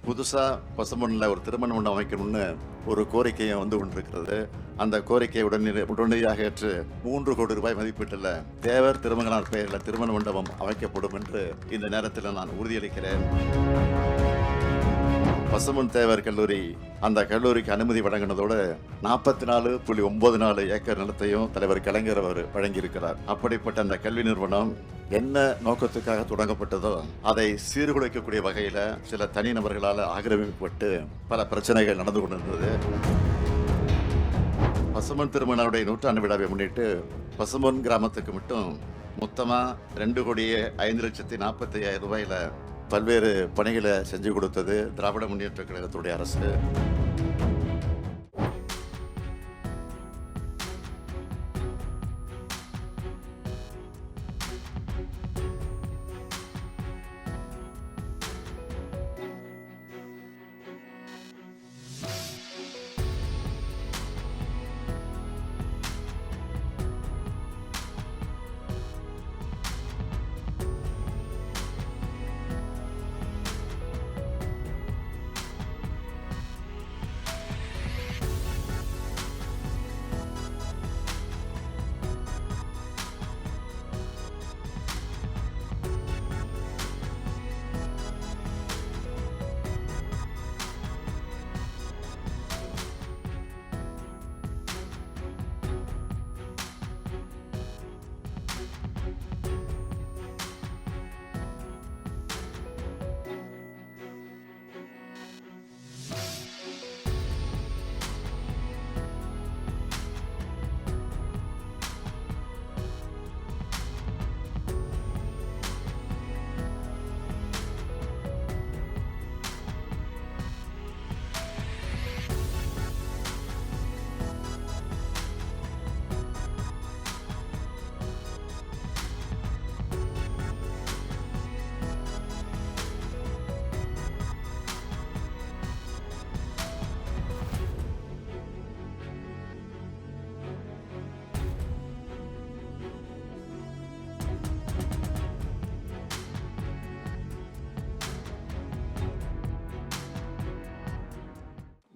புதுசாக பசும்பொன்னில் ஒரு திருமண மண்டபம் அமைக்கணும்னு ஒரு கோரிக்கையும் வந்து கொண்டிருக்கிறது. அந்த கோரிக்கையை உடனடியாக ஏற்று 3 கோடி ரூபாய் மதிப்பீட்டில் தேவர் திருமகனார் பெயரில் திருமண மண்டபம் அமைக்கப்படும் என்று இந்த நேரத்தில் நான் உறுதியளிக்கிறேன். பசும்பொன் தேவர் கல்லூரி அந்த கல்லூரிக்கு அனுமதி வழங்கினதோடு 44.94 ஏக்கர் நிலத்தையும் தலைவர் கலைஞர் அவர் வழங்கியிருக்கிறார். அப்படிப்பட்ட அந்த கல்வி நிறுவனம் என்ன நோக்கத்துக்காக தொடங்கப்பட்டதோ அதை சீர்குலைக்கக்கூடிய வகையில் சில தனிநபர்களால் ஆக்கிரமிக்கப்பட்டு பல பிரச்சனைகள் நடந்து கொண்டிருந்தது. பசும்பொன் திருமணருடைய 100ஆண்டு விழாவை முன்னிட்டு பசும்பொன் கிராமத்துக்கு மட்டும் மொத்தமாக 2,05,45,000 ரூபாயில பல்வேறு பணிகளை செஞ்சு கொடுத்தது திராவிட முன்னேற்ற கழகத்துடைய அரசு.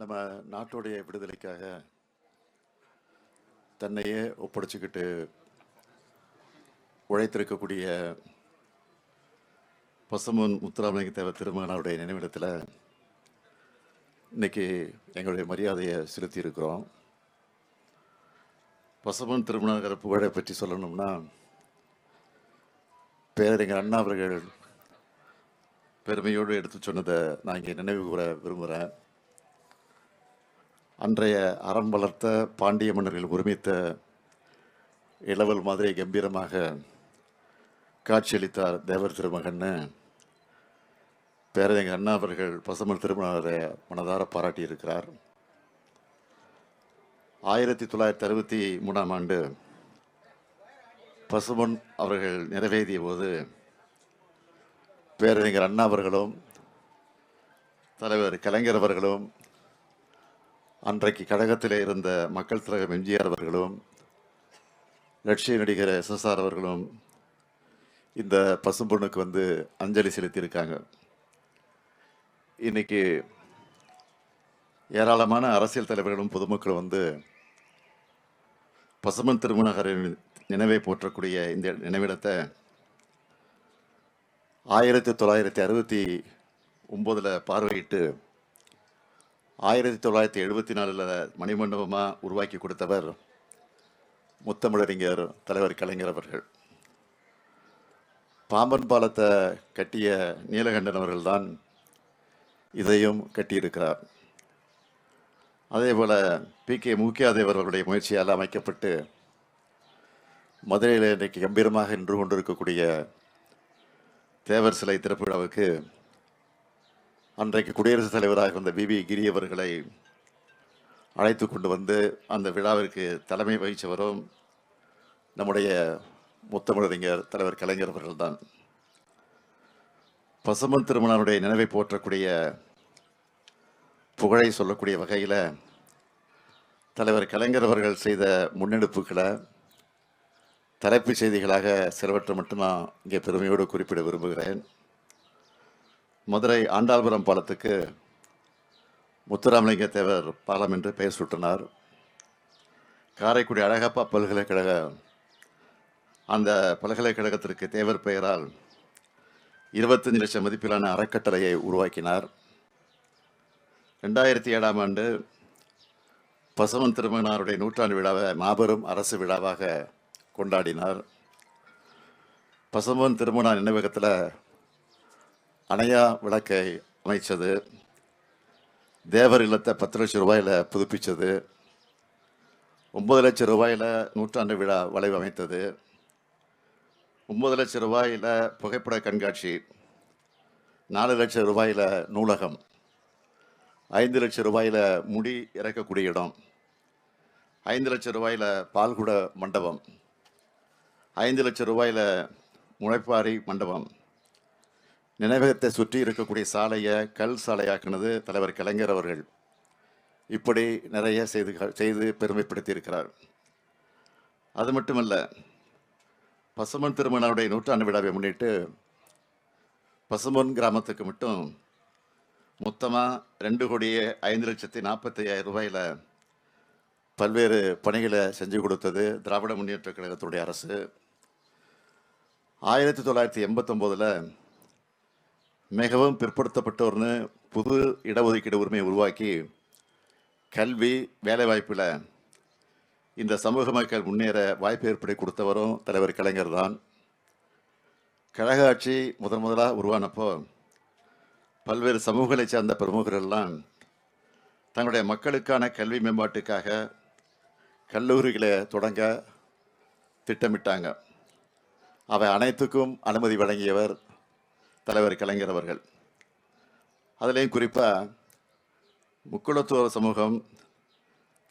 நம்ம நாட்டுடைய விடுதலைக்காக தன்னையே ஒப்படைச்சிக்கிட்டு உழைத்திருக்கக்கூடிய பசும்பொன் முத்துராமலிங்க தேவர் திருமகனாருடைய நினைவிடத்தில் இன்னைக்கு எங்களுடைய மரியாதையை செலுத்தி இருக்கிறோம். பசும்பொன் திருமணர் புகழை பற்றி சொல்லணும்னா பேரறிஞர் அண்ணா அவர்கள் பெருமையோடு எடுத்து சொன்னதை நான் இங்கே நினைவு கூற விரும்புகிறேன். அன்றைய அறம் வளர்த்த பாண்டிய மன்னர்கள் ஒருமித்த இளவல் மாதிரி கம்பீரமாக காட்சியளித்தார் தேவர் திருமகன்னு பேரறிஞர் அண்ணா அவர்கள் பசும்பொன் திருமணரை மனதார பாராட்டியிருக்கிறார். 1963ஆம் ஆண்டு பசும்பொன் அவர்கள் நிறைவேறிய போது பேரறிஞர் அண்ணா அவர்களும் தலைவர் கலைஞர் அவர்களும் அன்றைக்கு கழகத்திலே இருந்த மக்கள் திலகம் எம்ஜிஆர் அவர்களும் லட்சிய நடிகர் SSR அவர்களும் இந்த பசும்பொன்னுக்கு வந்து அஞ்சலி செலுத்தியிருக்காங்க. இன்னைக்கு ஏராளமான அரசியல் தலைவர்களும் பொதுமக்களும் வந்து பசும்பொன் திருமணரின் நினைவை போற்றக்கூடிய இந்த நினைவிடத்தை 1969 பார்வையிட்டு 1974 மணிமண்டபமாக உருவாக்கி கொடுத்தவர் முத்தமிழறிஞர் தலைவர் கலைஞர் அவர்கள். பாம்பன் பாலத்தை கட்டிய நீலகண்டன் அவர்கள்தான் இதையும் கட்டியிருக்கிறார். அதே போல் PK மூக்கியாதேவர் அவர்களுடைய முயற்சியால் அமைக்கப்பட்டு மதுரையில் இன்றைக்கு கம்பீரமாக நின்று கொண்டிருக்கக்கூடிய தேவர் சிலை திறப்பு விழாவுக்கு அன்றைக்கு குடியரசுத் தலைவராக இருந்த BB கிரி அவர்களை அழைத்து கொண்டு வந்து அந்த விழாவிற்கு தலைமை வகித்தவரும் நம்முடைய முத்தமிழறிஞர் தலைவர் கலைஞர் அவர்கள்தான். பசும்பொன் திருமணருடைய நினைவை போற்றக்கூடிய புகழை சொல்லக்கூடிய வகையில் தலைவர் கலைஞர் அவர்கள் செய்த முன்னெடுப்புகளை தலைப்புச் செய்திகளாக சிலவற்றை மட்டும் நான் இங்கே பெருமையோடு குறிப்பிட விரும்புகிறேன். மதுரை ஆண்டாள்புரம் பாலத்துக்கு முத்துராமலிங்க தேவர் பாலம் என்று பெயர் சூட்டினார். காரைக்குடி அழகப்பா பல்கலைக்கழக அந்த பல்கலைக்கழகத்திற்கு தேவர் பெயரால் 25 லட்சம் மதிப்பிலான அறக்கட்டளையை உருவாக்கினார். 2007ஆம் ஆண்டு பசுமன் திருமகனாருடைய நூற்றாண்டு விழாவை மாபெரும் அரசு விழாவாக கொண்டாடினார். பசுமன் திருமகனார் நினைவகத்தில் அணையா விளக்கை அமைச்சது, தேவர் இல்லத்தை 10 லட்சம் ரூபாயில் புதுப்பிச்சது, 9 லட்சம் ரூபாயில் நூற்றாண்டு விழா வளைவு அமைத்தது, 9 லட்சம் ரூபாயில் புகைப்பட கண்காட்சி, 4 லட்சம் ரூபாயில் நூலகம், 5 லட்சம் ரூபாயில் முடி இறக்கக்கூடிய இடம், 5 லட்சம் ரூபாயில் பால்குட மண்டபம், 5 லட்சம் ரூபாயில் முளைப்பாரி மண்டபம், நினைவகத்தை சுற்றி இருக்கக்கூடிய சாலையை கல் சாலையாக்குனது தலைவர் கலைஞர் அவர்கள். இப்படி நிறைய செய்து பெருமைப்படுத்தி இருக்கிறார். அது மட்டுமல்ல, பசுமன் திருமகனாருடைய நூற்றாண்டு விழாவை முன்னிட்டு பசுமன் கிராமத்துக்கு மட்டும் மொத்தமாக 2,05,45,000 ரூபாயில் பல்வேறு பணிகளை செஞ்சு கொடுத்தது திராவிட முன்னேற்ற கழகத்துடைய அரசு. 1989 மிகவும் பிற்படுத்தப்பட்டோர்னு புது இடஒதுக்கீடு உரிமையை உருவாக்கி கல்வி வேலைவாய்ப்பில் இந்த சமூக மக்கள் முன்னேற வாய்ப்பு ஏற்படுத்தி கொடுத்தவரும் தலைவர் கலைஞர் தான். கழக ஆட்சி முதலாக உருவானப்போ பல்வேறு சமூகங்களை சார்ந்த பிரமுகர்கள்லாம் தங்களுடைய மக்களுக்கான கல்வி மேம்பாட்டுக்காக கல்லூரிகளை தொடங்க திட்டமிட்டாங்க. அவை அனைத்துக்கும் அனுமதி வழங்கியவர் தலைவர் கலைஞர் அவர்கள். அதிலேயும் குறிப்பாக முக்குளத்தோர் சமூகம்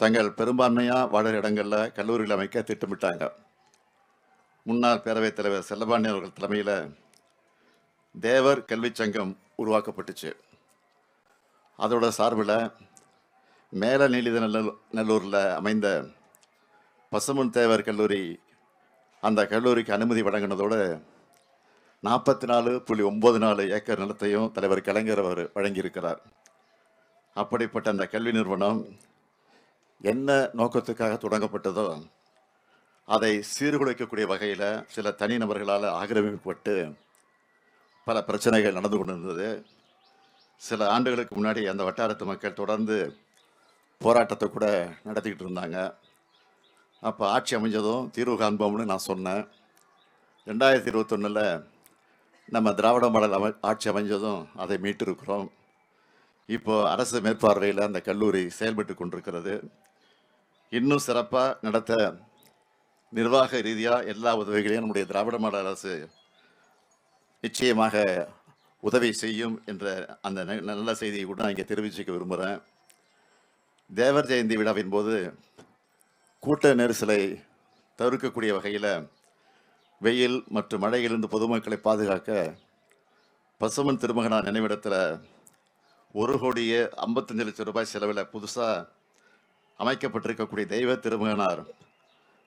தங்கள் பெரும்பான்மையாக வாழற இடங்களில் கல்லூரிகள் அமைக்க திட்டமிட்டாங்க. முன்னாள் பேரவைத் தலைவர் செல்லபாண்டியன் அவர்கள் தலைமையில் தேவர் கல்வி சங்கம் உருவாக்கப்பட்டுச்சு. அதோட சார்பில் மேல நீலிதநல்லூரில் அமைந்த பசுமன் தேவர் கல்லூரி அந்த கல்லூரிக்கு அனுமதி வழங்கினதோடு 44.94 ஏக்கர் நிலத்தையும் தலைவர் கலைஞர் அவர் வழங்கியிருக்கிறார். அப்படிப்பட்ட அந்த கல்வி நிறுவனம் என்ன நோக்கத்துக்காக தொடங்கப்பட்டதோ அதை சீர்குலைக்கக்கூடிய வகையில் சில தனிநபர்களால் ஆக்கிரமிக்கப்பட்டு பல பிரச்சனைகள் நடந்து கொண்டிருந்தது. சில ஆண்டுகளுக்கு முன்னாடி அந்த வட்டாரத்து மக்கள் தொடர்ந்து போராட்டத்தை கூட நடத்திக்கிட்டு இருந்தாங்க. அப்போ ஆட்சி அமைஞ்சதும் தீர்வு காண்போம்னு நான் சொன்னேன். 2021 நம்ம திராவிட மாடல் ஆட்சி அமைஞ்சதும் அதை மீட்டிருக்கிறோம். இப்போது அரசு மேற்பார்வையில் அந்த கல்லூரி செயல்பட்டு கொண்டிருக்கிறது. இன்னும் சிறப்பாக நடத்த நிர்வாக ரீதியாக எல்லா உதவிகளையும் நம்முடைய திராவிட மாடல் அரசு நிச்சயமாக உதவி செய்யும் என்ற அந்த நல்ல செய்தியை கூட நான் இங்கே தெரிவிச்சுக்க விரும்புகிறேன். தேவர் ஜெயந்தி விழாவின் போது கூட்ட நெரிசலை தவிர்க்கக்கூடிய வகையில் வெயில் மற்றும் மழையிலிருந்து பொதுமக்களை பாதுகாக்க பசுமன் திருமகனார் நினைவிடத்தில் 1,55,00,000 ரூபாய் செலவில் புதுசாக அமைக்கப்பட்டிருக்கக்கூடிய தெய்வ திருமகனார்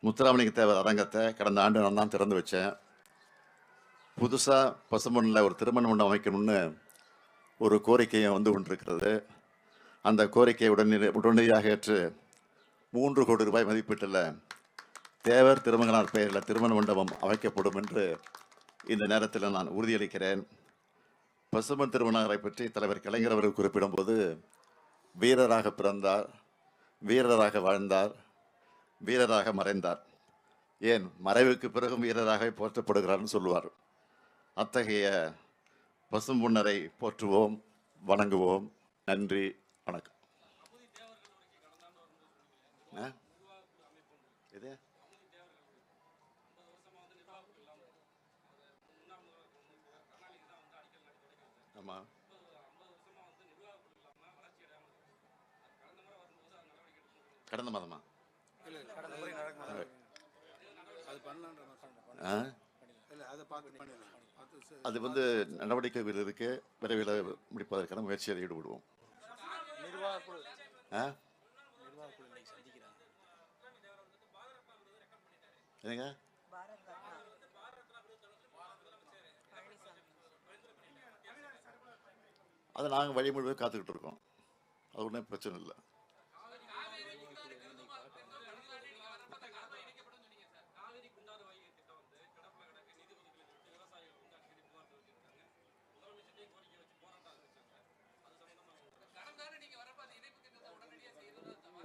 முத்துராமலிங்க தேவர் அரங்கத்தை கடந்த ஆண்டு நான் தான் திறந்து வச்சேன். புதுசாக பசுமனில் ஒரு திருமண மண்டபம் அமைக்கணும்னு ஒரு கோரிக்கையும் வந்து கொண்டிருக்கிறது. அந்த கோரிக்கையை உடனடியாக ஏற்று 3 கோடி ரூபாய் மதிப்பீட்டில் தேவர் திருமகனார் பெயரில் திருமண மண்டபம் அமைக்கப்படும் என்று இந்த நேரத்தில் நான் உறுதியளிக்கிறேன். பசுமன் திருமகனாரை பற்றி தலைவர் கலைஞர் அவர்கள் குறிப்பிடும்போது வீரராக பிறந்தார், வீரராக வாழ்ந்தார், வீரராக மறைந்தார், ஏன் மறைவுக்கு பிறகும் வீரராக போற்றப்படுகிறார்னு சொல்லுவார். அத்தகைய பசும்பொன்னரை போற்றுவோம், வணங்குவோம். நன்றி, வணக்கம். இது ஆமாம், கடந்த மாதமா அது வந்து நடவடிக்கைகள் இருக்கு. விரைவில் முடிப்பதற்கான முயற்சியில் ஈடுபடுவோம். என்னங்க அதை நாங்கள் வழிமுறை காத்துக்கிட்டு இருக்கோம். அது ஒன்றும் பிரச்சனை இல்லை.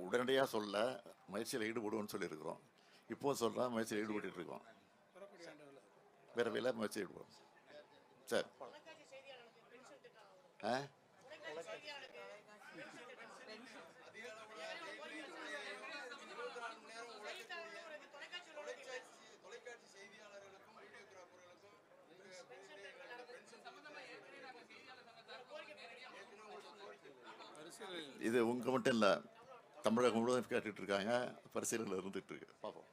உடனடியாக சொல்ல முயற்சியில் ஈடுபடுவோம்னு சொல்லியிருக்கிறோம். இப்போவும் சொல்கிறோம், முயற்சியில் ஈடுபட்டு இருக்கோம். விரைவில் முயற்சி ஈடுபடும். சரி. ஆ இது உங்க மட்டும் இல்லை, தமிழகம் முழுவதும் கேட்டுட்டு இருக்காங்க, பரிசீலனையில் இருந்துட்டு இருக்கு. பார்ப்போம்.